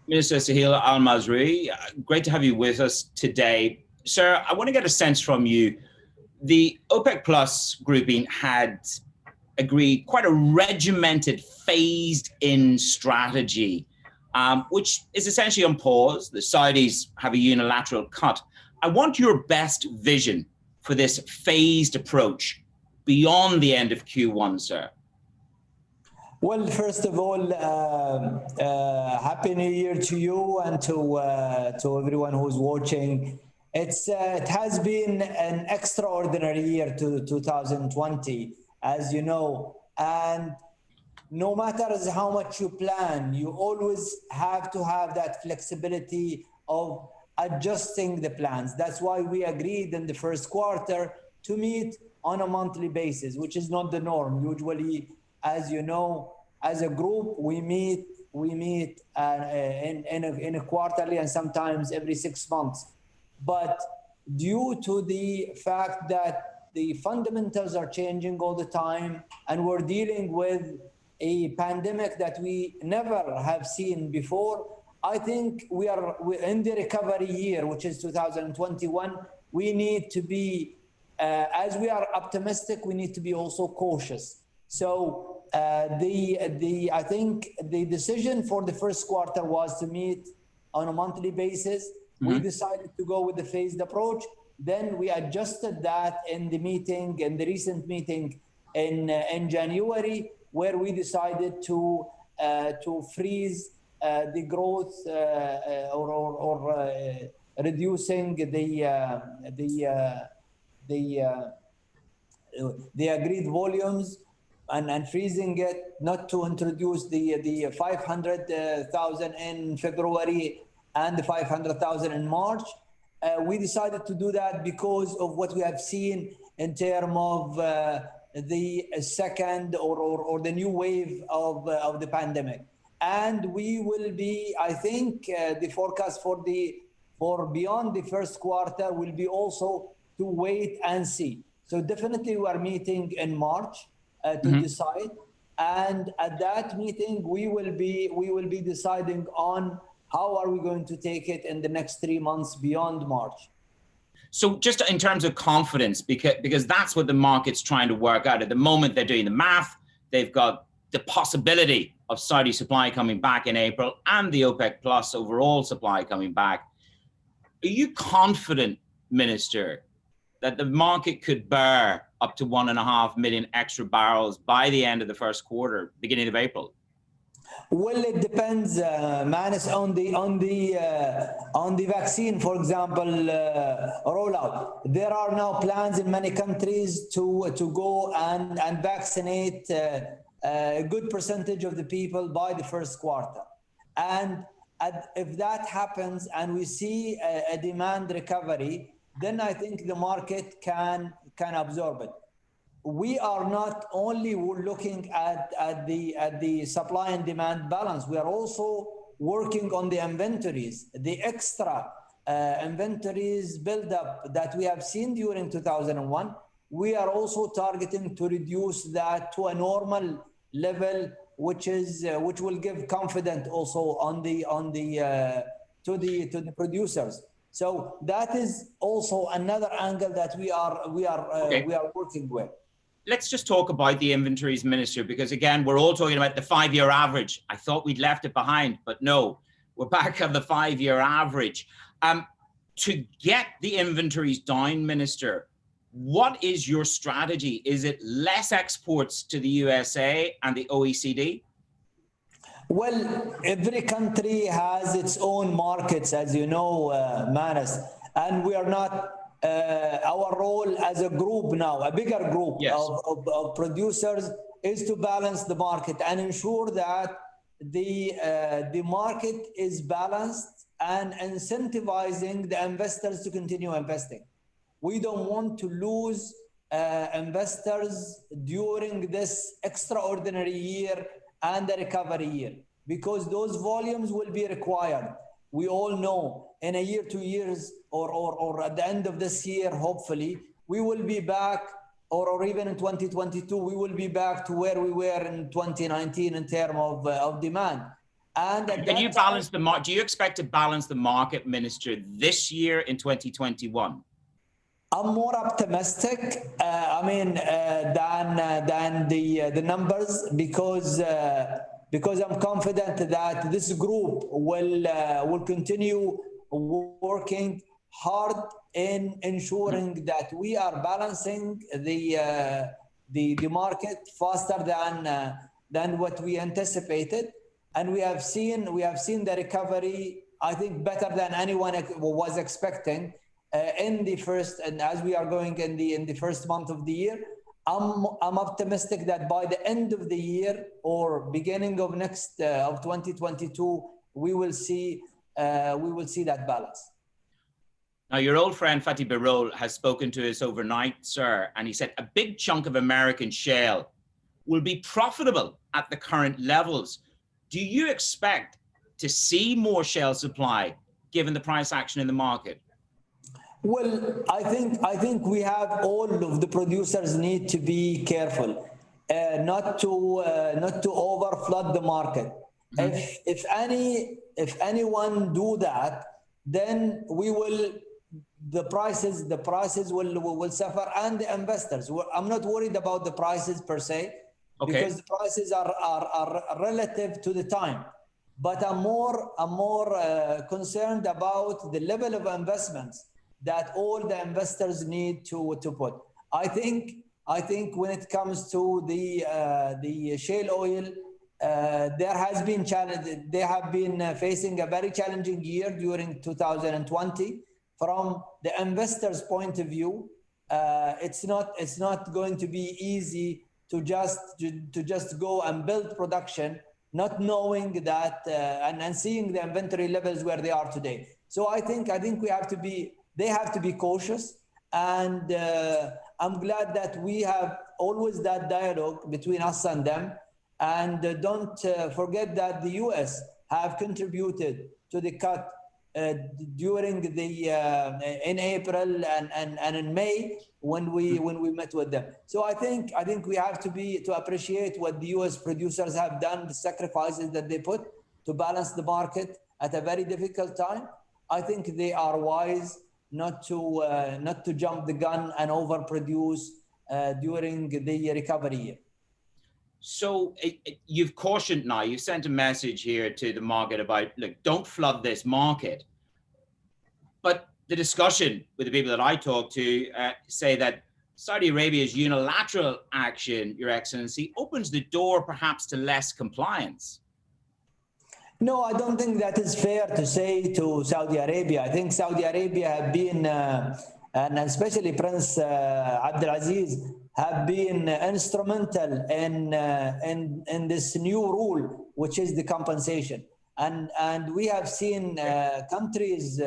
Minister Suhail Mazrouei, great to have you with us today. Sir, I want to get a sense from you. The OPEC Plus grouping had agreed quite a regimented, phased-in strategy, which is essentially on pause. The Saudis have a unilateral cut. I want your best vision for this phased approach beyond the end of Q1, sir. Well, first of all, Happy New Year to you and to everyone who's watching. It has been an extraordinary year to 2020, as you know, and no matter how much you plan, you always have to have that flexibility of adjusting the plans. That's why we agreed in the first quarter to meet on a monthly basis, which is not the norm. Usually, as you know, as a group, we meet in a quarterly and sometimes every 6 months. But due to the fact that the fundamentals are changing all the time and we're dealing with a pandemic that we never have seen before, I think we're in the recovery year, which is 2021. We need to be, as we are optimistic, we need to be also cautious. So I think the decision for the first quarter was to meet on a monthly basis. Mm-hmm. We decided to go with the phased approach. Then we adjusted that in the recent meeting in January, where we decided to freeze the growth or reducing the agreed volumes and freezing it, not to introduce the 500,000 in February and the 500,000 in March. We decided to do that because of what we have seen in terms of the second or the new wave of the pandemic. And we will be, I think, the forecast for beyond the first quarter will be also to wait and see. So definitely we are meeting in March to decide. And at that meeting, we will be deciding on how are we going to take it in the next 3 months beyond March. So just in terms of confidence, because that's what the market's trying to work out. At the moment, they're doing the math. They've got the possibility of Saudi supply coming back in April and the OPEC Plus overall supply coming back. Are you confident, Minister, that the market could bear up to 1.5 million extra barrels by the end of the first quarter, beginning of April? Well, it depends, Manus, on the vaccine, for example, rollout. There are now plans in many countries to go and vaccinate a good percentage of the people by the first quarter. And if that happens and we see a demand recovery, then I think the market can absorb it. We are not only looking at the supply and demand balance, we are also working on the inventories, the extra inventories buildup that we have seen during 2001. We are also targeting to reduce that to a normal level, which will give confidence also to the producers. So that is also another angle that we are working with. Let's just talk about the inventories, Minister, because again, we're all talking about the 5-year average. I thought we'd left it behind, but no, we're back on the 5-year average. To get the inventories down, Minister, what is your strategy? Is it less exports to the USA and the OECD? Well, every country has its own markets, as you know, Manus, and we are not. Our role as a group now, a bigger group of producers, is to balance the market and ensure that the market is balanced and incentivizing the investors to continue investing. We don't want to lose investors during this extraordinary year and the recovery year, because those volumes will be required. We all know in a year, 2 years, or at the end of this year, hopefully, we will be back, or even in 2022, we will be back to where we were in 2019 in terms of demand. And at can you that time, balance the market? Do you expect to balance the market, Minister, this year in 2021? I'm more optimistic. Than the numbers because I'm confident that this group will continue working hard in ensuring that we are balancing the market faster than what we anticipated, and we have seen the recovery, I think, better than anyone was expecting in the first, and as we are going in the first month of the year. I'm optimistic that by the end of the year or beginning of next of 2022, we will see that balance. Now, your old friend Fatih Birol has spoken to us overnight, sir, and he said a big chunk of American shale will be profitable at the current levels. Do you expect to see more shale supply given the price action in the market? Well, I think we have all of the producers need to be careful, not to overflood the market. Mm-hmm. If anyone do that, then the prices will suffer, and the investors. I'm not worried about the prices per se, okay, because the prices are relative to the time. But I'm more concerned about the level of investments that all the investors need to put. I think when it comes to the shale oil, there has been challenge. They have been facing a very challenging year during 2020. From the investors' point of view, it's not going to be easy to just go and build production, not knowing that and seeing the inventory levels where they are today. So I think they have to be cautious, and I'm glad that we have always that dialogue between us and them. And don't forget that the US have contributed to the cut during in April and in May when we met with them. So I think we have to appreciate what the US producers have done, the sacrifices that they put to balance the market at a very difficult time. I think they are wise not to jump the gun and overproduce during the recovery year. So you've cautioned now, you've sent a message here to the market about, look, don't flood this market. But the discussion with the people that I talk to say that Saudi Arabia's unilateral action, Your Excellency, opens the door perhaps to less compliance. No, I don't think that is fair to say to Saudi Arabia. I think Saudi Arabia have been, and especially Prince Abdulaziz, have been instrumental in this new rule, which is the compensation. And we have seen countries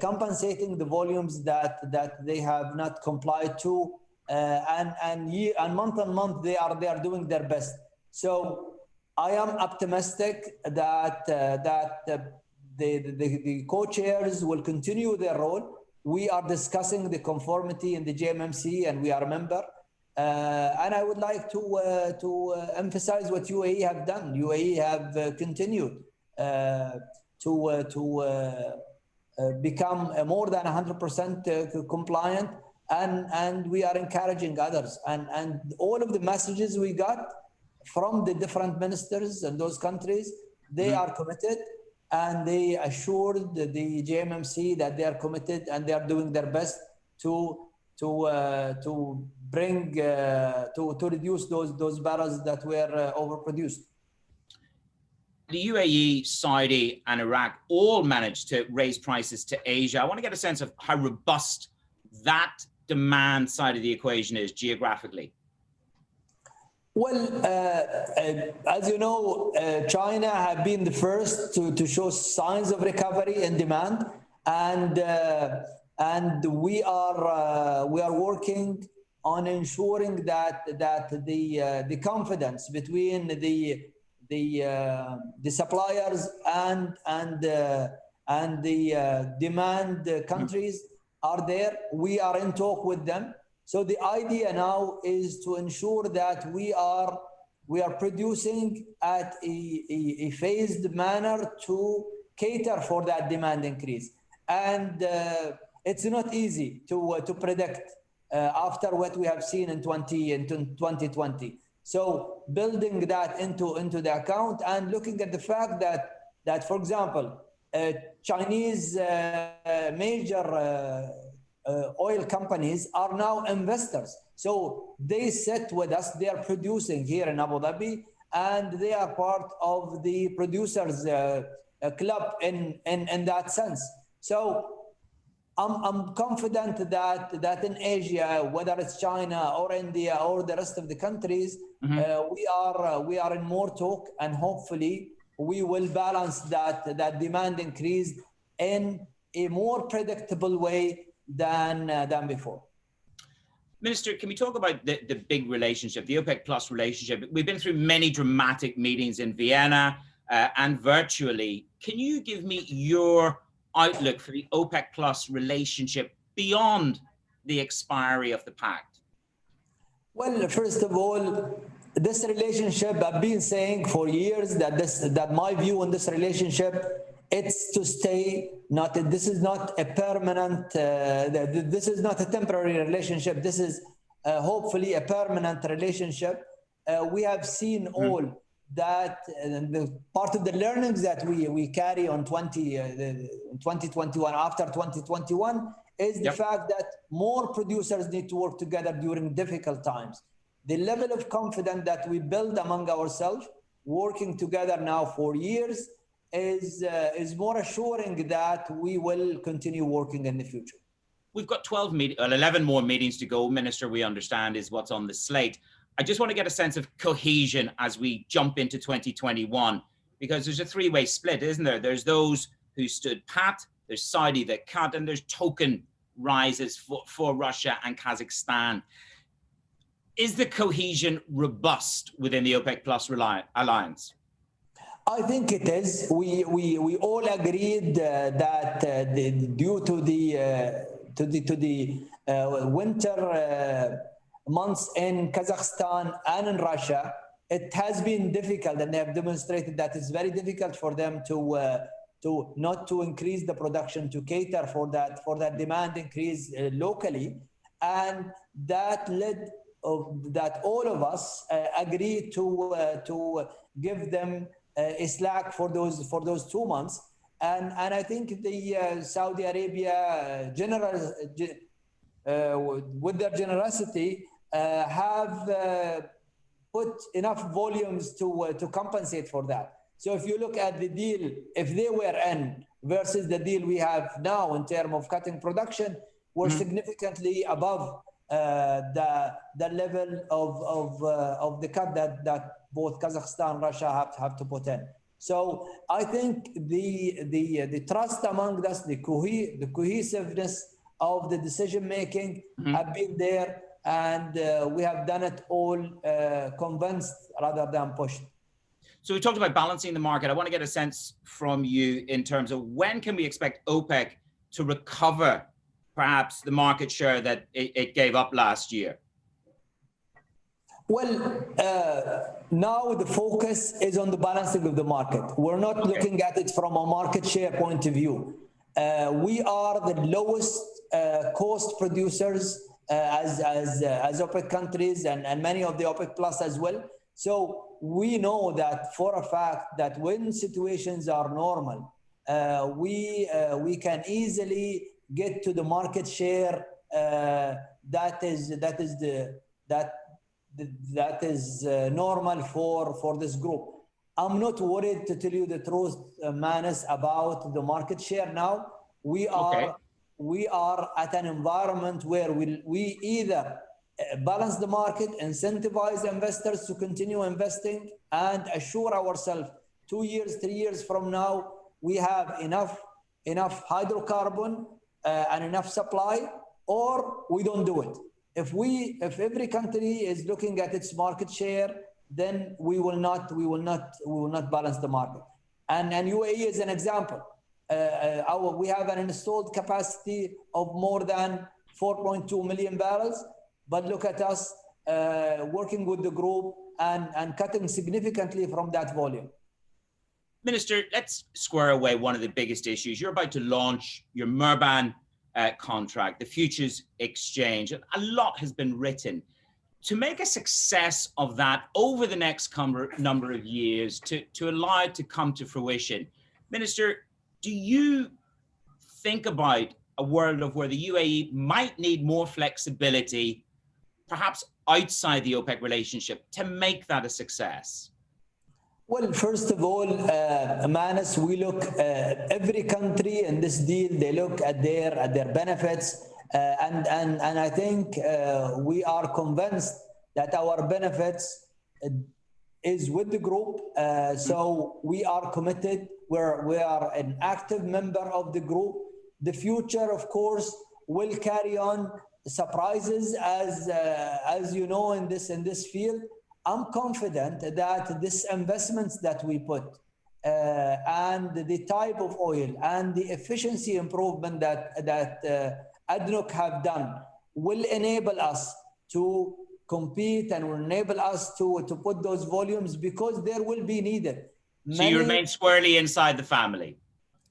compensating the volumes that they have not complied to, and month on month they are doing their best. So I am optimistic that the co-chairs will continue their role. We are discussing the conformity in the JMMC, and we are a member. And I would like to emphasize what UAE have done. UAE have continued to become more than 100% compliant, and we are encouraging others. And all of the messages we got from the different ministers in those countries, they are committed, and they assured the JMMC that they are committed and they are doing their best to bring to reduce those barrels that were overproduced. The UAE, Saudi, and Iraq all managed to raise prices to Asia. I want to get a sense of how robust that demand side of the equation is geographically. Well, as you know, China have been the first to show signs of recovery in demand, and we are working on ensuring that the confidence between the suppliers and the demand countries are there. We are in talk with them. So the idea now is to ensure that we are we are producing at a phased manner to cater for that demand increase. And it's not easy to predict after what we have seen in 2020. So building that into the account and looking at the fact that for example, Chinese major oil companies are now investors. So they sit with us, they are producing here in Abu Dhabi, and they are part of the producers club in that sense. So I'm confident that in Asia, whether it's China or India or the rest of the countries, we are in more talk, and hopefully we will balance that demand increase in a more predictable way than before. Minister, can we talk about the big relationship, the OPEC Plus relationship? We've been through many dramatic meetings in Vienna and virtually. Can you give me your outlook for the OPEC Plus relationship beyond the expiry of the pact? Well, first of all, this relationship, I've been saying for years that my view on this relationship, it's to stay. This is not a permanent. This is not a temporary relationship. This is hopefully a permanent relationship. We have seen all that the part of the learnings that we carry on 2021 after 2021 is the fact that more producers need to work together during difficult times. The level of confidence that we build among ourselves, working together now for years, is more assuring that we will continue working in the future. We've got 11 more meetings to go, Minister, we understand is what's on the slate. I just want to get a sense of cohesion as we jump into 2021, because there's a three-way split, isn't there? There's those who stood pat, there's Saudi that cut, and there's token rises for Russia and Kazakhstan. Is the cohesion robust within the OPEC Plus alliance? I think it is. We all agreed that due to the winter months in Kazakhstan and in Russia, it has been difficult, and they have demonstrated that it's very difficult for them to not to increase the production to cater for that demand increase locally, and that led that all of us agreed to give them a slack for those 2 months, and I think the Saudi Arabia with their generosity have put enough volumes to compensate for that. So if you look at the deal, if they were in versus the deal we have now in terms of cutting production, we're significantly above the level of the cut that both Kazakhstan and Russia have to put in. So I think the trust among us, the cohesiveness of the decision making have been there, and we have done it all convinced rather than pushed. So we talked about balancing the market. I want to get a sense from you in terms of when can we expect OPEC to recover perhaps the market share that it gave up last year? Well, now the focus is on the balancing of the market. We're not looking at it from a market share point of view. We are the lowest cost producers as OPEC countries and many of the OPEC Plus as well. So we know that for a fact that when situations are normal, we can easily get to the market share that is normal for this group. I'm not worried, to tell you the truth, Manus, about the market share now. We are at an environment where we either balance the market, incentivize investors to continue investing, and assure ourselves 2 years, 3 years from now, we have enough hydrocarbon and enough supply, or we don't do it. If every country is looking at its market share, then we will not balance the market. And UAE is an example. We have an installed capacity of more than 4.2 million barrels, but look at us working with the group and cutting significantly from that volume. Minister, let's square away one of the biggest issues. You're about to launch your Murban contract, the futures exchange. A lot has been written. To make a success of that over the next number of years, to allow it to come to fruition, Minister, do you think about a world of where the UAE might need more flexibility, perhaps outside the OPEC relationship, to make that a success? Well, first of all, Manus, we look every country in this deal. They look at their benefits, and I think we are convinced that our benefits is with the group. So we are committed. We are an active member of the group. The future, of course, will carry on surprises, as you know, in this field. I'm confident that these investments that we put and the type of oil and the efficiency improvement that ADNOC have done will enable us to compete and will enable us to put those volumes, because there will be needed. So you remain squarely inside the family.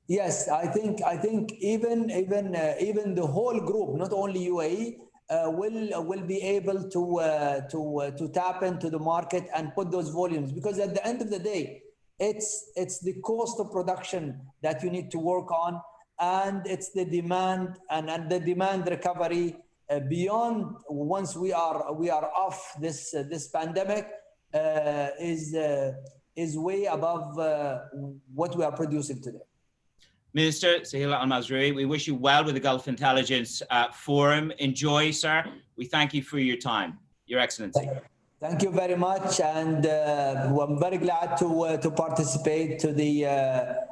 Yes, I think even the whole group, not only UAE, will be able to tap into the market and put those volumes, because at the end of the day, it's the cost of production that you need to work on, and it's the demand and the demand recovery beyond, once we are off this pandemic, is way above what we are producing today. Minister Suhail Al-Mazrouei, we wish you well with the Gulf Intelligence Forum. Enjoy, sir. We thank you for your time, Your Excellency. Thank you very much, and I'm very glad to participate to the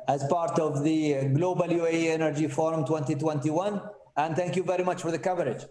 as part of the Global UAE Energy Forum 2021. And thank you very much for the coverage.